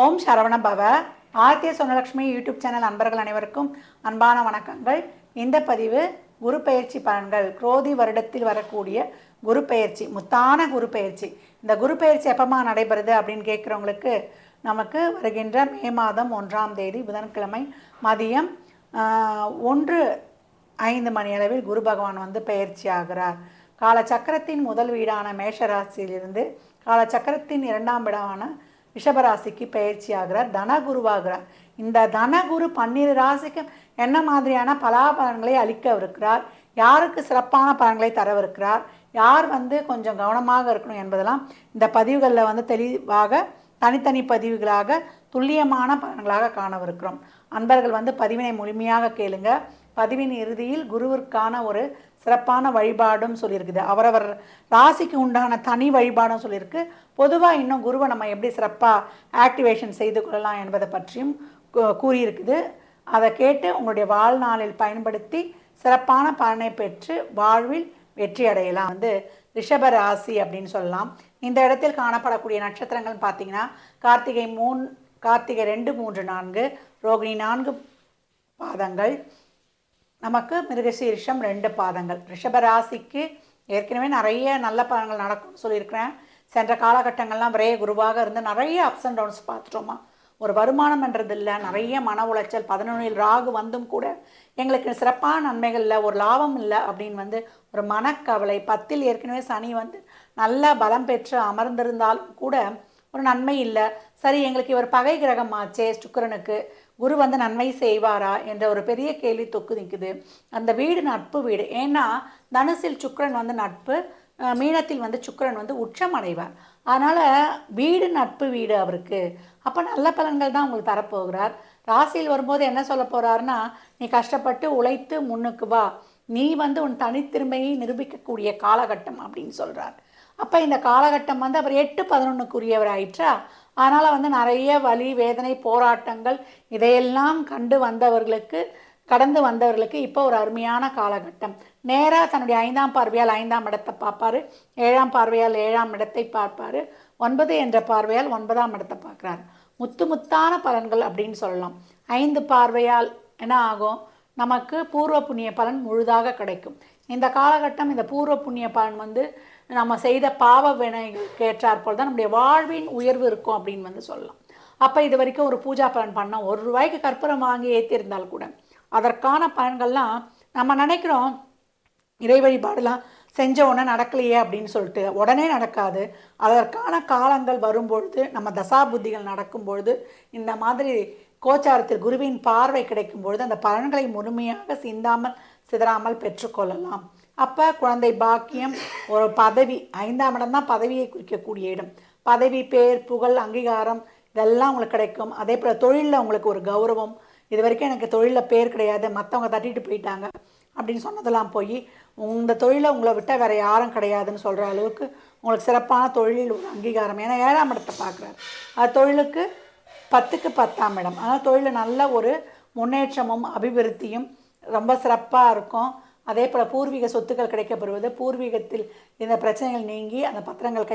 ஓம் சரவண பவ. ஆர்த்திய சொன்னலட்சுமி YouTube channel அன்பர்கள் அனைவருக்கும் அன்பான வணக்கங்கள். இந்த பதிவு குரு பெயர்ச்சி பலன்கள். குரோதி வருடத்தில் வரக்கூடிய குரு பெயர்ச்சி, முத்தான குரு பெயர்ச்சி. இந்த குரு பெயர்ச்சி எப்பமா நடைபெறுது அப்படின்னு கேட்குறவங்களுக்கு, நமக்கு வருகின்ற மே மாதம் 1ஆம் தேதி புதன்கிழமை மதியம் 1:05 மணி அளவில் குரு பகவான் வந்து பெயர்ச்சி ஆகிறார். காலச்சக்கரத்தின் முதல் வீடான மேஷராசியிலிருந்து காலச்சக்கரத்தின் 2ஆம் வீடான ரிஷபராசிக்கு பயிற்சி ஆகிறார். தனகுருவாகிறார். இந்த தனகுரு 12 ராசிக்கு என்ன மாதிரியான பலாபலன்களை அளிக்கவிருக்கிறார், யாருக்கு சிறப்பான பலன்களை தரவிருக்கிறார், யார் வந்து கொஞ்சம் கவனமாக இருக்கணும் என்பதெல்லாம் இந்த பதிவுகளில் தெளிவாக தனித்தனி பதிவுகளாக துல்லியமான பலன்களாக காணவிருக்கிறோம். அன்பர்கள் பதிவினை முழுமையாக கேளுங்க. பதிவின் இறுதியில் குருவிற்கான ஒரு சிறப்பான வழிபாடும் சொல்லியிருக்குது. அவரவர் ராசிக்கு உண்டான தனி வழிபாடும் சொல்லியிருக்கு. பொதுவாக இன்னும் குருவை நம்ம எப்படி சிறப்பாக ஆக்டிவேஷன் செய்து கொள்ளலாம் என்பதை பற்றியும் கூறியிருக்குது. அதை கேட்டு உங்களுடைய வாழ்நாளில் பயன்படுத்தி சிறப்பான பலனை பெற்று வாழ்வில் வெற்றி அடையலாம். ரிஷப ராசி அப்படின்னு சொல்லலாம். இந்த இடத்தில் காணப்படக்கூடிய நட்சத்திரங்கள் பார்த்தீங்கன்னா கார்த்திகை 2, 3, 4, ரோகிணி 4 பாதங்கள், நமக்கு மிருகசீரிஷம் 2 பாதங்கள். ரிஷபராசிக்கு ஏற்கனவே நிறைய நல்ல பலன்கள் நடக்கும்னு சொல்லியிருக்கிறேன். சென்ற காலகட்டங்கள்லாம் விரைய குருவாக இருந்து நிறைய அப்ஸ் அண்ட் டவுன்ஸ் பார்த்துட்டோமா. ஒரு வருமானம் என்றது இல்லை, நிறைய மன உளைச்சல், 11 ராகு வந்தும் கூட எங்களுக்கு சிறப்பான நன்மைகள் இல்லை, ஒரு லாபம் இல்லை அப்படின்னு ஒரு மனக்கவலை. 10 ஏற்கனவே சனி நல்ல பலம் பெற்று அமர்ந்திருந்தாலும் கூட ஒரு நன்மை இல்லை. சரி, எங்களுக்கு இவர் பகை கிரகம் ஆச்சே சுக்கிரனுக்கு, குரு நன்மை செய்வாரா என்ற ஒரு பெரிய கேள்வி தொக்கு நிற்குது. அந்த வீடு நட்பு வீடு. ஏன்னா தனுசில் சுக்கிரன் நட்பு, மீனத்தில் சுக்கிரன் உச்சம் அடைவார். அதனால் வீடு நட்பு வீடு அவருக்கு. அப்போ நல்ல பலன்கள் தான் உங்களுக்கு தரப்போகிறார். ராசியில் வரும்போது என்ன சொல்ல போகிறாருன்னா, நீ கஷ்டப்பட்டு உழைத்து முன்னுக்கு வா, நீ உன் தனித்திறமையை நிரூபிக்கக்கூடிய காலகட்டம் அப்படின்னு சொல்கிறார். அப்போ இந்த காலகட்டம் அவர் 8-11க்குரியவர் ஆயிற்றா. அதனால் நிறைய வலி வேதனை போராட்டங்கள் இதையெல்லாம் கடந்து வந்தவர்களுக்கு இப்போ ஒரு அருமையான காலகட்டம். நேராக தன்னுடைய 5ஆம் பார்வையால் 5ஆம் இடத்தை பார்ப்பார், 7ஆம் பார்வையால் 7ஆம் இடத்தை பார்ப்பார், 9 என்ற பார்வையால் 9ஆம் இடத்தை பார்க்குறாரு. முத்தான பலன்கள் அப்படின்னு சொல்லலாம். 5 பார்வையால் என்ன ஆகும், நமக்கு பூர்வ புண்ணிய பலன் முழுதாக கிடைக்கும். இந்த காலகட்டம் இந்த பூர்வ புண்ணிய பலன் நம்ம செய்த பாவ வினைகள் கேட்டாற்போல் தான் நம்முடைய வாழ்வின் உயர்வு இருக்கும் அப்படின்னு சொல்லலாம். அப்போ இது வரைக்கும் ஒரு பூஜா பலன் பண்ணால் 1 ரூபாய்க்கு கற்பூரம் வாங்கி ஏற்றிருந்தால் கூட அதற்கான பலன்கள்லாம் நம்ம நினைக்கிறோம், இறை வழிபாடுலாம் செஞ்ச உடனே நடக்கலையே அப்படின்னு சொல்லிட்டு. உடனே நடக்காது. அதற்கான காலங்கள் வரும்பொழுது, நம்ம தசா புத்திகள் நடக்கும்பொழுது, இந்த மாதிரி கோச்சாரத்தில் குருவின் பார்வை கிடைக்கும் பொழுது அந்த பலன்களை முழுமையாக சிதறாமல் பெற்றுக்கொள்ளலாம். அப்போ குழந்தை பாக்கியம், ஒரு பதவி, 5ஆம் இடம் தான் பதவியை குறிக்கக்கூடிய இடம். பதவி, பேர், புகழ், அங்கீகாரம் இதெல்லாம் உங்களுக்கு கிடைக்கும். அதே போல் தொழிலில் உங்களுக்கு ஒரு கௌரவம். இது வரைக்கும் எனக்கு தொழிலில் பேர் கிடையாது, மற்றவங்க தட்டிட்டு போயிட்டாங்க அப்படின்னு சொன்னதெல்லாம் போய் இந்த தொழிலை உங்களை விட்டால் வேறு யாரும் கிடையாதுன்னு சொல்கிற அளவுக்கு உங்களுக்கு சிறப்பான தொழிலில் ஒரு அங்கீகாரம். ஏன்னா 7ஆம் இடத்தை பார்க்குறாரு. அது தொழிலுக்கு 10க்கு 10ஆம் இடம். அதனால் தொழிலில் நல்ல ஒரு முன்னேற்றமும் அபிவிருத்தியும் ரொம்ப சிறப்பாக இருக்கும். அதே போல் பூர்வீக சொத்துக்கள் கிடைக்கப்பெறுவது, பூர்வீகத்தில் இந்த பிரச்சனைகள் நீங்கி அந்த பத்திரங்கள்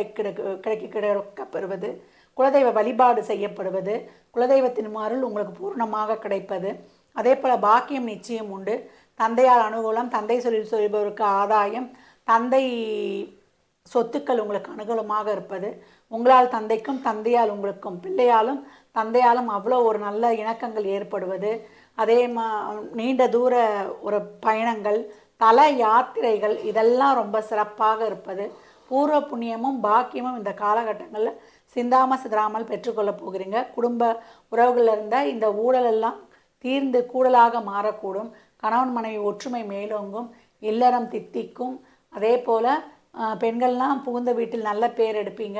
கிடைக்கப்பெறுவது, குலதெய்வ வழிபாடு செய்யப்படுவது, குலதெய்வத்தின் அருள் உங்களுக்கு பூர்ணமாக கிடைப்பது. அதே போல் பாக்கியம் நிச்சயம் உண்டு. தந்தையால் அனுகூலம், தந்தை சொல்பவருக்கு ஆதாயம், தந்தை சொத்துக்கள் உங்களுக்கு அனுகூலமாக இருப்பது, உங்களால் தந்தைக்கும் தந்தையால் உங்களுக்கும், பிள்ளையாலும் தந்தையாலும் அவ்வளோ ஒரு நல்ல இணக்கங்கள் ஏற்படுவது. அதே நீண்ட தூர ஒரு பயணங்கள், தல யாத்திரைகள் இதெல்லாம் ரொம்ப சிறப்பாக இருப்பது. பூர்வ புண்ணியமும் பாக்கியமும் இந்த காலகட்டங்களில் சிதறாமல் பெற்றுக்கொள்ள போகிறீங்க. குடும்ப உறவுகளில் இருந்த இந்த ஊழலெல்லாம் தீர்ந்து கூடலாக மாறக்கூடும். கணவன் மனைவி ஒற்றுமை மேலோங்கும், இல்லறம் தித்திக்கும். அதே போல் பெண்கள்லாம் புகுந்த வீட்டில் நல்ல பேர் எடுப்பீங்க.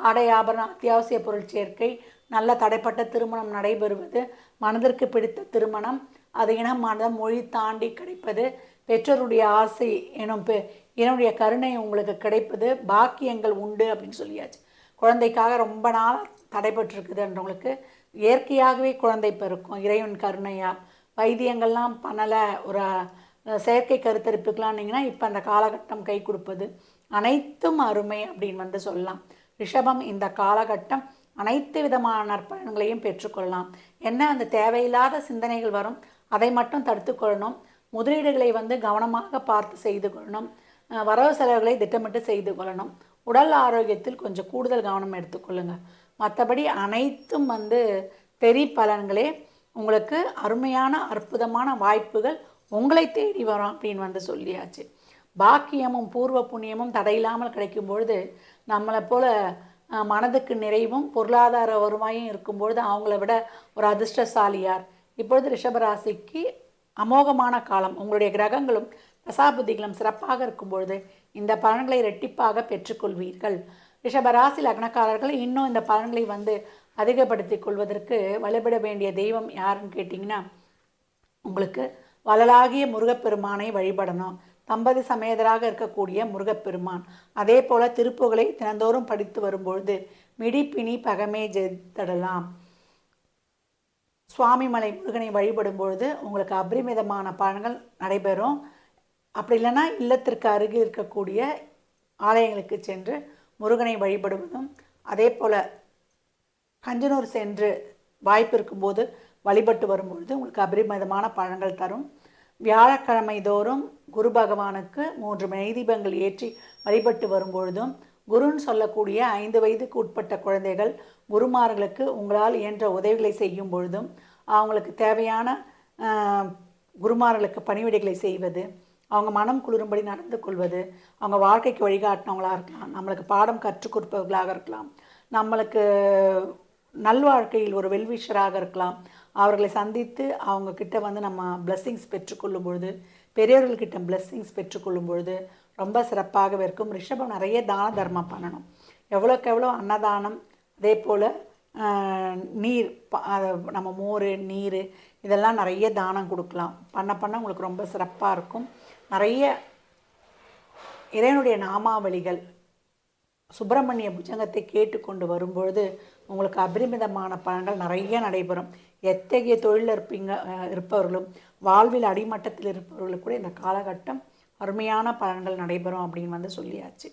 ஆடை ஆபரணம், அத்தியாவசிய பொருள் சேர்க்கை, நல்ல தடைப்பட்ட திருமணம் நடைபெறுவது, மனதிற்கு பிடித்த திருமணம், அது இனமானது மொழி தாண்டி கிடைப்பது, பெற்றோருடைய ஆசை என்னுடைய கருணை உங்களுக்கு கிடைப்பது, பாக்கியங்கள் உண்டு அப்படின்னு சொல்லியாச்சு. குழந்தைக்காக ரொம்ப நாள் தடைபட்டிருக்குதுன்றவங்களுக்கு இயற்கையாகவே குழந்தை பிறக்கும் இறைவன் கருணையால். வைத்தியங்கள்லாம் பண்ணலை, ஒரு செயற்கை கருத்தரிப்புக்கலாம்னீங்கன்னா இப்போ அந்த காலகட்டம் கை கொடுப்பது, அனைத்தும் அருமை அப்படின்னு சொல்லலாம். ரிஷபம் இந்த காலகட்டம் அனைத்து விதமான நற்பலன்களையும் பெற்றுக்கொள்ளலாம். என்ன அந்த தேவையில்லாத சிந்தனைகள் வரும், அதை மட்டும் தடுத்துக்கொள்ளணும். முதலீடுகளை கவனமாக பார்த்து செய்து கொள்ளணும். வரவு செலவுகளை திட்டமிட்டு செய்து கொள்ளணும். உடல் ஆரோக்கியத்தில் கொஞ்சம் கூடுதல் கவனம் எடுத்துக்கொள்ளுங்கள். மற்றபடி அனைத்தும் பெரிய பலன்களே. உங்களுக்கு அருமையான அற்புதமான வாய்ப்புகள் உங்களை தேடி வரும் அப்படின்னு சொல்லியாச்சு. பாக்கியமும் பூர்வ புண்ணியமும் தடையில்லாமல் கிடைக்கும் பொழுது நம்மளை போல் மனதுக்கு நிறைவும் பொருளாதார வருவாயும் இருக்கும்பொழுது அவங்கள விட ஒரு அதிர்ஷ்டசாலியார். இப்பொழுது ரிஷபராசிக்கு அமோகமான காலம். உங்களுடைய கிரகங்களும் தசாபுத்திகளும் சிறப்பாக இருக்கும் பொழுது இந்த பலன்களை இரட்டிப்பாக பெற்றுக்கொள்வீர்கள். ரிஷபராசி லக்னக்காரர்கள் இன்னும் இந்த பலன்களை அதிகப்படுத்தி கொள்வதற்கு வழிபட வேண்டிய தெய்வம் யாருன்னு கேட்டிங்கன்னா, உங்களுக்கு வள்ளலாகிய முருகப்பெருமானை வழிபடணும். தம்பதி சமேதராக இருக்கக்கூடிய முருகப்பெருமான். அதே போல் திருப்புகளை தினந்தோறும் படித்து வரும்பொழுது மிடிப்பினி பகமே ஜெயித்தடலாம். சுவாமிமலை முருகனை வழிபடும் பொழுது உங்களுக்கு அபரிமிதமான பலன்கள் நடைபெறும். அப்படி இல்லைன்னா இல்லத்திற்கு அருகில் இருக்கக்கூடிய ஆலயங்களுக்கு சென்று முருகனை வழிபடுவதும், அதே போல் கஞ்சனூர் சென்று வாய்ப்பு இருக்கும்போது வழிபட்டு வரும்பொழுது உங்களுக்கு அபரிமிதமான பலன்கள் தரும். வியாழக்கிழமை தோறும் குரு பகவானுக்கு 3 நெய்தீபங்கள் ஏற்றி வழிபட்டு வரும்பொழுதும், குருன்னு சொல்லக்கூடிய 5 வயதுக்கு உட்பட்ட குழந்தைகள் குருமார்களுக்கு உங்களால் இயன்ற உதவிகளை செய்யும் பொழுதும், அவங்களுக்கு தேவையான குருமார்களுக்கு பணிவிடைகளை செய்வது, அவங்க மனம் குளிரும்படி நடந்து கொள்வது, அவங்க வாழ்க்கைக்கு வழிகாட்டினவங்களாக இருக்கலாம், நம்மளுக்கு பாடம் கற்றுக் கொடுப்பவர்களாக இருக்கலாம், நம்மளுக்கு நல்வாழ்க்கையில் ஒரு வெல்விஷராக இருக்கலாம். அவர்களை சந்தித்து அவங்கக்கிட்ட நம்ம பிளெஸ்ஸிங்ஸ் பெற்றுக்கொள்ளும் பொழுது, பெரியவர்கள்கிட்ட பிளெஸ்ஸிங்ஸ் பெற்றுக்கொள்ளும் பொழுது ரொம்ப சிறப்பாகவே இருக்கும். ரிஷபம் நிறைய தான தர்மம் பண்ணணும். எவ்வளோக்கு எவ்வளோ அன்னதானம், அதே போல் நீர், நம்ம மோர் நீர் இதெல்லாம் நிறைய தானம் கொடுக்கலாம். பண்ண உங்களுக்கு ரொம்ப சிறப்பாக இருக்கும். நிறைய இறைவனுடைய நாமாவளிகள் சுப்பிரமணிய புஜங்கத்தை கேட்டுக்கொண்டு வரும்பொழுது உங்களுக்கு அபரிமிதமான பலன்கள் நிறைய நடைபெறும். எத்தகைய தொழிலில் இருப்பவர்களும் வாழ்வில் அடிமட்டத்தில் இருப்பவர்களுக்கு கூட இந்த காலகட்டம் அருமையான பலன்கள் நடைபெறும் அப்படின்னு சொல்லியாச்சு.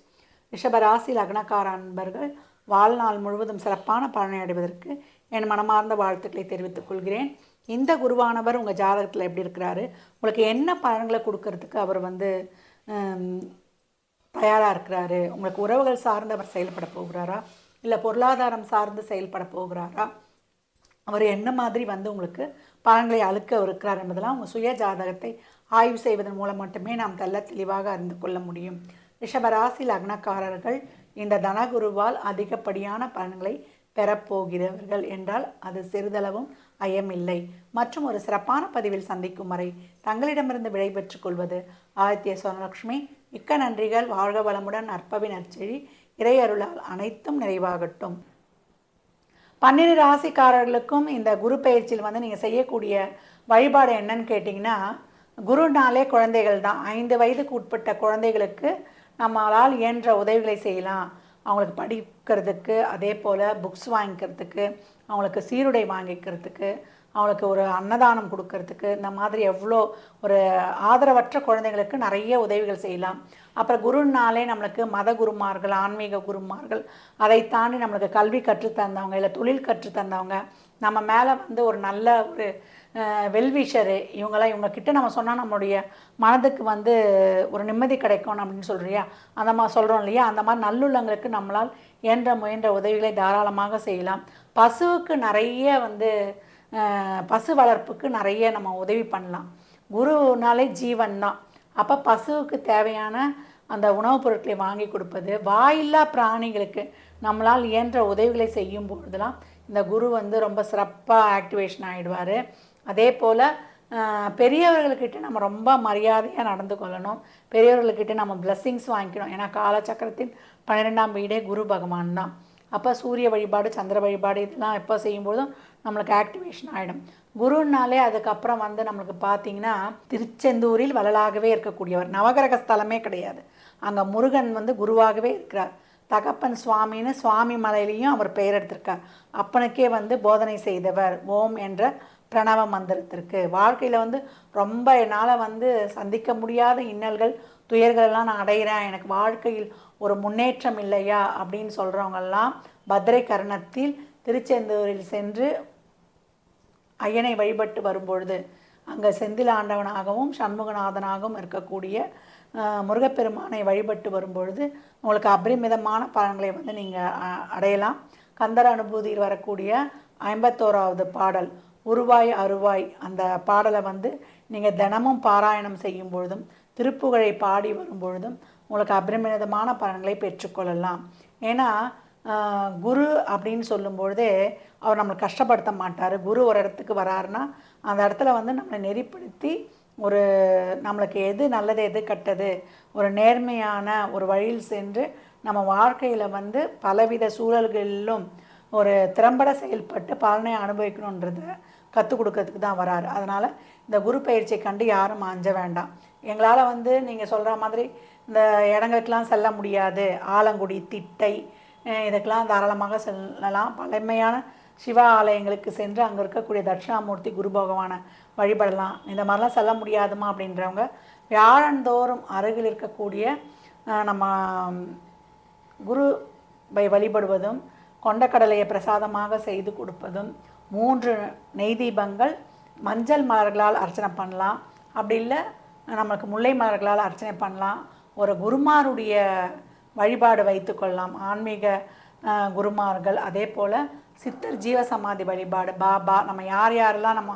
ரிஷபராசி லக்னக்கார அன்பர்கள் வாழ்நாள் முழுவதும் சிறப்பான பலனை அடைவதற்கு என் மனமார்ந்த வாழ்த்துக்களை தெரிவித்துக் கொள்கிறேன். இந்த குருவானவர் உங்கள் ஜாதகத்தில் எப்படி இருக்கிறாரு, உங்களுக்கு என்ன பலன்களை கொடுக்கறதுக்கு அவர் தயாராக இருக்கிறாரு, உங்களுக்கு உறவுகள் சார்ந்து அவர் செயல்பட போகிறாரா, இல்லை பொருளாதாரம் சார்ந்து செயல்பட போகிறாரா, அவர் என்ன மாதிரி உங்களுக்கு பலன்களை அழுக்க இருக்கிறார் என்பதெல்லாம் உங்கள் சுய ஜாதகத்தை ஆய்வு செய்வதன் மூலம் மட்டுமே நாம் தெளிவாக அறிந்து கொள்ள முடியும். ரிஷபராசி லக்னக்காரர்கள் இந்த தனகுருவால் அதிகப்படியான பலன்களை பெறப்போகிறவர்கள் என்றால் அது சிறிதளவும் ஐயமில்லை. மற்றும் ஒரு சிறப்பான பதிவில் சந்திக்கும் வரை தங்களிடமிருந்து விடைபெற்றுக் கொள்வது ஆதித்ய சோனலட்சுமி. மிக்க நன்றிகள். வாழ்க வளமுடன். நற்பவி நற்செழி. இறையருளால் அனைத்தும் நிறைவாகட்டும். 12 ராசிக்காரர்களுக்கும் இந்த குரு பயிற்சியில் நீங்கள் செய்யக்கூடிய வழிபாடு என்னன்னு கேட்டிங்கன்னா, குருனாலே குழந்தைகள் தான். 5 வயதுக்கு உட்பட்ட குழந்தைகளுக்கு நம்மளால் இயன்ற உதவிகளை செய்யலாம். அவங்களுக்கு படிக்கிறதுக்கு, அதே போல் புக்ஸ் வாங்கிக்கிறதுக்கு, அவங்களுக்கு சீருடை வாங்கிக்கிறதுக்கு, அவங்களுக்கு ஒரு அன்னதானம் கொடுக்கறதுக்கு, இந்த மாதிரி எவ்வளோ ஒரு ஆதரவற்ற குழந்தைங்களுக்கு நிறைய உதவிகள் செய்யலாம். அப்புறம் குருனாலே நம்மளுக்கு மத குருமார்கள், ஆன்மீக குருமார்கள், அதை தாண்டி நம்மளுக்கு கல்வி கற்றுத்தந்தவங்க, இல்லை தொழில் கற்றுத்தந்தவங்க, நம்ம மேலே ஒரு நல்ல ஒரு வெல்விஷரு, இவங்கக்கிட்ட நம்ம சொன்னால் நம்மளுடைய மனதுக்கு ஒரு நிம்மதி கிடைக்கும் அப்படின்னு சொல்கிறியா, அந்த மாதிரி சொல்கிறோம் இல்லையா, அந்த மாதிரி நல்லுள்ளங்களுக்கு நம்மளால் முயன்ற உதவிகளை தாராளமாக செய்யலாம். பசுவுக்கு நிறைய பசு வளர்ப்புக்கு நிறைய நம்ம உதவி பண்ணலாம். குருனாலே ஜீவன் தான். அப்போ பசுவுக்கு தேவையான அந்த உணவுப் பொருட்களை வாங்கி கொடுப்பது, வாயில்லா பிராணிகளுக்கு நம்மளால் இயன்ற உதவிகளை செய்யும் பொழுதுலாம் இந்த குரு ரொம்ப சிறப்பாக ஆக்டிவேஷன் ஆகிடுவார். அதே போல் பெரியவர்கள்கிட்ட நம்ம ரொம்ப மரியாதையாக நடந்து கொள்ளணும். பெரியவர்கள்கிட்ட நம்ம பிளெஸ்ஸிங்ஸ் வாங்கிக்கணும். ஏன்னா காலச்சக்கரத்தின் 12ஆம் வீடே குரு பகவான் தான். அப்போ சூரிய வழிபாடு, சந்திர வழிபாடு இதெல்லாம் எப்போ செய்யும்போதும் நம்மளுக்கு ஆக்டிவேஷன் ஆகிடும். குருனாலே அதுக்கப்புறம் நம்மளுக்கு பார்த்திங்கன்னா, திருச்செந்தூரில் வள்ளலாகவே இருக்கக்கூடியவர். நவகிரக ஸ்தலமே கிடையாது, அங்கே முருகன் குருவாகவே இருக்கிறார். தகப்பன் சுவாமின்னு சுவாமி மலையிலையும் அவர் பெயர் எடுத்திருக்கார். அப்பனுக்கே போதனை செய்தவர் ஓம் என்ற பிரணவ மந்திரத்திற்கு. வாழ்க்கையில் ரொம்ப என்னால் சந்திக்க முடியாத இன்னல்கள், துயர்களெல்லாம் நான் அடைகிறேன், எனக்கு வாழ்க்கையில் ஒரு முன்னேற்றம் இல்லையா அப்படின்னு சொல்கிறவங்கெல்லாம் பத்ரை கரணத்தில் திருச்செந்தூரில் சென்று ஐயனை வழிபட்டு வரும்பொழுது அங்கே செந்தில் ஆண்டவனாகவும் சண்முகநாதனாகவும் இருக்கக்கூடிய முருகப்பெருமானை வழிபட்டு வரும்பொழுது உங்களுக்கு அபரிமிதமான பலன்களை வந்து நீங்கள் அடையலாம். கந்தர் அனுபூதியில் வரக்கூடிய 51வது பாடல் உருவாய் அருவாய், அந்த பாடலை வந்து நீங்கள் தினமும் பாராயணம் செய்யும் பொழுதும் திருப்புகழை பாடி வரும் பொழுதும் உங்களுக்கு அபரிமிதமான பலன்களை பெற்றுக்கொள்ளலாம். ஏன்னா குரு அப்படின்னு சொல்லும்பொழுதே அவர் நம்மளை கஷ்டப்படுத்த மாட்டார். குரு ஒரு இடத்துக்கு வராருன்னா அந்த இடத்துல வந்து நம்மளை நெறிப்படுத்தி ஒரு நம்மளுக்கு எது நல்லது எது கெட்டது, ஒரு நேர்மையான ஒரு வழியில் சென்று நம்ம வாழ்க்கையில் வந்து பலவித சூழல்களிலும் ஒரு திறம்பட செயல்பட்டு பலனை அனுபவிக்கணுன்றத கற்றுக் கொடுக்கறதுக்கு தான் வராரு. அதனால் இந்த குரு பயிற்சியை கண்டு யாரும் அஞ்ச வேண்டாம். எங்களால் வந்து நீங்கள் சொல்கிற மாதிரி இந்த இடங்களுக்கெல்லாம் செல்ல முடியாது, ஆலங்குடி, திட்டை, இதுக்கெல்லாம் தாராளமாக செல்லலாம். பழமையான சிவ ஆலயங்களுக்கு சென்று அங்கே இருக்கக்கூடிய தட்சிணாமூர்த்தி குரு பகவானை வழிபடலாம். இந்த மாதிரிலாம் செல்ல முடியாதுமா அப்படின்றவங்க வியாழந்தோறும் அருகில் இருக்கக்கூடிய நம்ம குருவை வழிபடுவதும் கொண்டக்கடலையை பிரசாதமாக செய்து கொடுப்பதும் 3 நெய் தீபங்கள் மஞ்சள் மலர்களால் அர்ச்சனை பண்ணலாம். அப்படி இல்லை நம்மளுக்கு முல்லை மலர்களால் அர்ச்சனை பண்ணலாம். ஒரு குருமாருடைய வழிபாடு வைத்து கொள்ளலாம். ஆன்மீக குருமார்கள், அதே போல் சித்தர் ஜீவசமாதி வழிபாடு, பாபா, நம்ம யார் யாரெல்லாம் நம்ம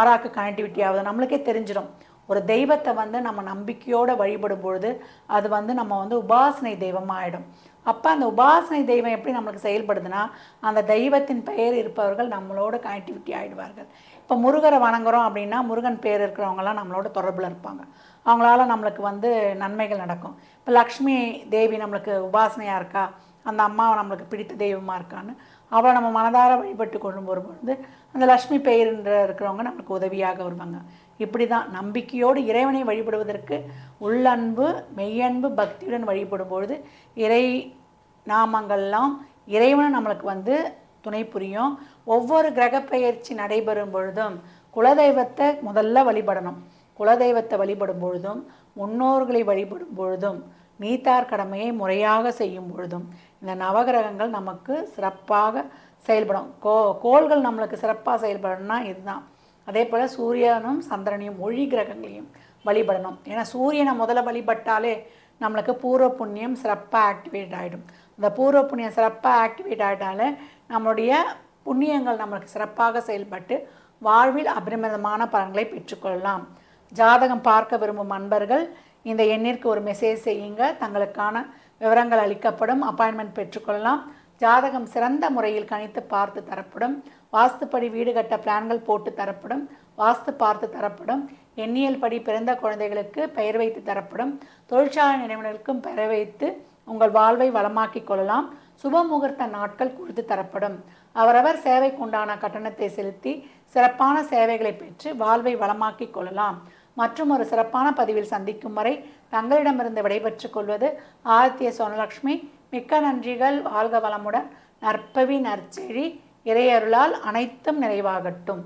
ஆறாக்கு கனெக்டிவிட்டி ஆகுது நம்மளுக்கே தெரிஞ்சிடும். ஒரு தெய்வத்தை வந்து நம்ம நம்பிக்கையோடு வழிபடும் பொழுது அது வந்து நம்ம வந்து உபாசனை தெய்வமாக ஆகிடும். அப்போ அந்த உபாசனை தெய்வம் எப்படி நம்மளுக்கு செயல்படுதுன்னா அந்த தெய்வத்தின் பெயர் இருப்பவர்கள் நம்மளோட கனெக்டிவிட்டி ஆகிடுவார்கள். இப்போ முருகரை வணங்குறோம் அப்படின்னா முருகன் பேர் இருக்கிறவங்களாம் நம்மளோட தொடர்பில் இருப்பாங்க. அவங்களால நம்மளுக்கு வந்து நன்மைகள் நடக்கும். இப்போ லக்ஷ்மி தேவி நம்மளுக்கு உபாசனையாக இருக்கா, அந்த அம்மாவை நம்மளுக்கு பிடித்த தெய்வமாக இருக்கான்னு அவளை நம்ம மனதார வழிபட்டு கொண்டு வரும்பொழுது அந்த லக்ஷ்மி பெயர்ன்ற இருக்கிறவங்க நம்மளுக்கு உதவியாக வருவாங்க. இப்படி தான் நம்பிக்கையோடு இறைவனை வழிபடுவதற்கு உள்ளன்பு, மெய்யன்பு, பக்தியுடன் வழிபடும் பொழுது இறை நாமங்கள்லாம் இறைவனை நம்மளுக்கு வந்து துணை புரியும். ஒவ்வொரு கிரகப்பெயர்ச்சி நடைபெறும் பொழுதும் குலதெய்வத்தை முதல்ல வழிபடணும். குலதெய்வத்தை வழிபடும் பொழுதும் முன்னோர்களை வழிபடும் பொழுதும் நீத்தார் கடமையை முறையாக செய்யும் பொழுதும் இந்த நவகிரகங்கள் நமக்கு சிறப்பாக செயல்படும். கோள்கள் நம்மளுக்கு சிறப்பாக செயல்படணும்னா இதுதான். அதே போல் சூரியனும் சந்திரனையும் ஒளி கிரகங்களையும் வழிபடணும். ஏன்னா சூரியனை முதல்ல வழிபட்டாலே நம்மளுக்கு பூர்வ புண்ணியம் சிறப்பாக ஆக்டிவேட் ஆகிடும். இந்த பூர்வ புண்ணியம் சிறப்பாக ஆக்டிவேட் ஆகிட்டாலே நம்மளுடைய புண்ணியங்கள் நம்மளுக்கு சிறப்பாக செயல்பட்டு வாழ்வில் அபரிமிதமான பலன்களை பெற்றுக்கொள்ளலாம். ஜாதகம் பார்க்க விரும்பும் அன்பர்கள் இந்த எண்ணிற்கு ஒரு மெசேஜ் செய்யுங்க. தங்களுக்கான விவரங்கள் அளிக்கப்படும். அப்பாயின்மெண்ட் பெற்றுக்கொள்ளலாம். ஜாதகம் சிறந்த முறையில் கணித்து பார்த்து தரப்படும். வாஸ்துப்படி வீடு கட்ட பிளான்கள் போட்டு தரப்படும். வாஸ்து பார்த்து தரப்படும். எண்ணியல் படி பிறந்த குழந்தைகளுக்கு பெயர் வைத்து தரப்படும். தொழிற்சாலை நிறுவனங்களுக்கும் பெயர் வைத்து உங்கள் வாழ்வை வளமாக்கி கொள்ளலாம். சுப முகூர்த்த நாட்கள் குறித்து தரப்படும். அவரவர் சேவைக்குண்டான கட்டணத்தை செலுத்தி சிறப்பான சேவைகளை பெற்று வாழ்வை வளமாக்கி கொள்ளலாம். மற்றும் ஒரு சிறப்பான பதிவில் சந்திக்கும் வரை தங்களிடமிருந்து விடைபெற்றுக் கொள்வது ஆதித்ய சோனலக்ஷ்மி. மிக்க நன்றிகள். வாழ்க வளமுடன். நற்பவி நற்செழி. இறையருளால் அனைத்தும் நிறைவாகட்டும்.